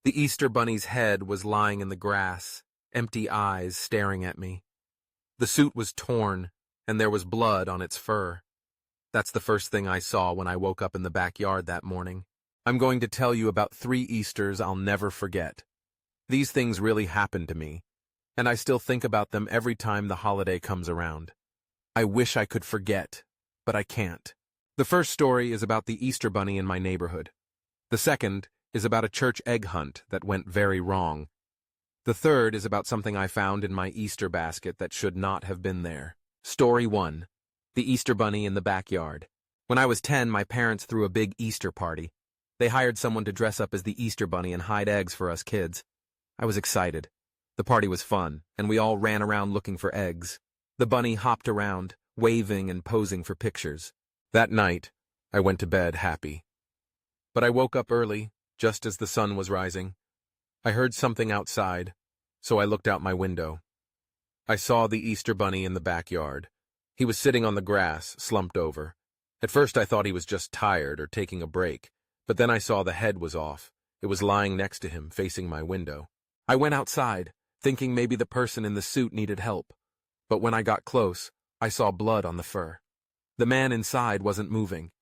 The Easter bunny's head was lying in the grass, empty eyes staring at me. The suit was torn, and there was blood on its fur. That's the first thing I saw when I woke up in the backyard that morning. I'm going to tell you about 3 Easters I'll never forget. These things really happened to me, and I still think about them every time the holiday comes around. I wish I could forget, but I can't. The first story is about the Easter bunny in my neighborhood. The second is about a church egg hunt that went very wrong. The third is about something I found in my Easter basket that should not have been there. Story 1. The Easter bunny in the backyard. When I was 10, my parents threw a big Easter party. They hired someone to dress up as the Easter bunny and hide eggs for us kids. I was excited. The party was fun, and we all ran around looking for eggs. The bunny hopped around, waving and posing for pictures. That night, I went to bed happy. But I woke up early, just as the sun was rising. I heard something outside, so I looked out my window. I saw the Easter bunny in the backyard. He was sitting on the grass, slumped over. At first I thought he was just tired or taking a break, but then I saw the head was off. It was lying next to him, facing my window. I went outside, thinking maybe the person in the suit needed help. But when I got close, I saw blood on the fur. The man inside wasn't moving.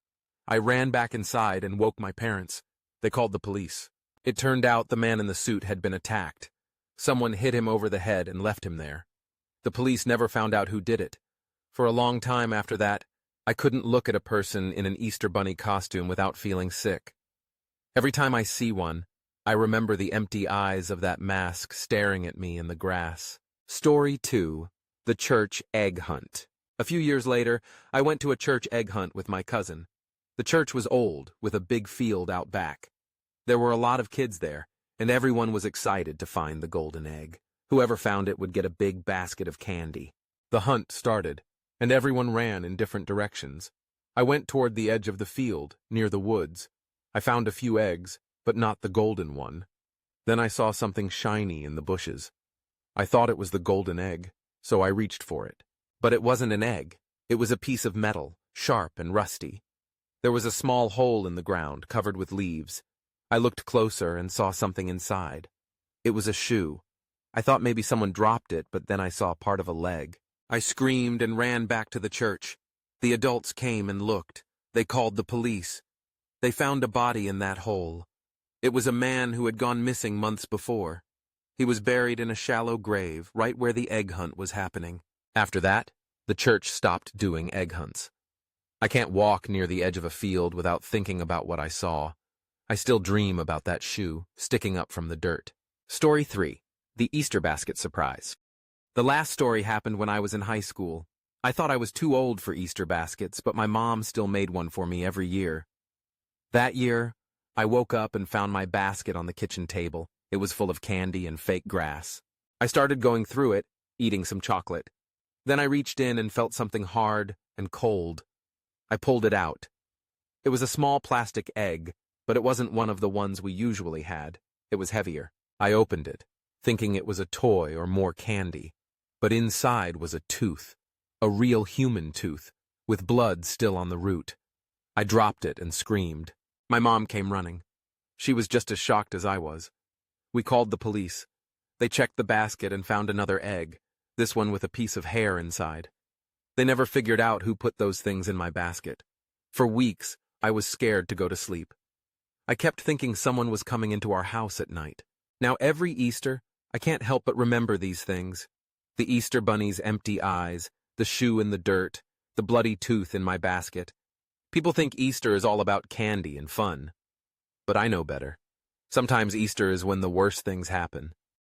I ran back inside and woke my parents. They called the police. It turned out the man in the suit had been attacked. Someone hit him over the head and left him there. The police never found out who did it. For a long time after that, I couldn't look at a person in an Easter bunny costume without feeling sick. Every time I see one, I remember the empty eyes of that mask staring at me in the grass. Story 2. The Church Egg Hunt. A few years later, I went to a church egg hunt with my cousin. The church was old, with a big field out back. There were a lot of kids there, and everyone was excited to find the golden egg. Whoever found it would get a big basket of candy. The hunt started, and everyone ran in different directions. I went toward the edge of the field, near the woods. I found a few eggs, but not the golden one. Then I saw something shiny in the bushes. I thought it was the golden egg, so I reached for it. But it wasn't an egg. It was a piece of metal, sharp and rusty. There was a small hole in the ground, covered with leaves. I looked closer and saw something inside. It was a shoe. I thought maybe someone dropped it, but then I saw part of a leg. I screamed and ran back to the church. The adults came and looked. They called the police. They found a body in that hole. It was a man who had gone missing months before. He was buried in a shallow grave, right where the egg hunt was happening. After that, the church stopped doing egg hunts. I can't walk near the edge of a field without thinking about what I saw. I still dream about that shoe sticking up from the dirt. Story 3. The Easter basket surprise. The last story happened when I was in high school. I thought I was too old for Easter baskets, but my mom still made one for me every year. That year, I woke up and found my basket on the kitchen table. It was full of candy and fake grass. I started going through it, eating some chocolate. Then I reached in and felt something hard and cold. I pulled it out. It was a small plastic egg, but it wasn't one of the ones we usually had. It was heavier. I opened it, thinking it was a toy or more candy. But inside was a tooth, a real human tooth, with blood still on the root. I dropped it and screamed. My mom came running. She was just as shocked as I was. We called the police. They checked the basket and found another egg, this one with a piece of hair inside. They never figured out who put those things in my basket. For weeks, I was scared to go to sleep. I kept thinking someone was coming into our house at night. Now every Easter, I can't help but remember these things. The Easter bunny's empty eyes, the shoe in the dirt, the bloody tooth in my basket. People think Easter is all about candy and fun. But I know better. Sometimes Easter is when the worst things happen.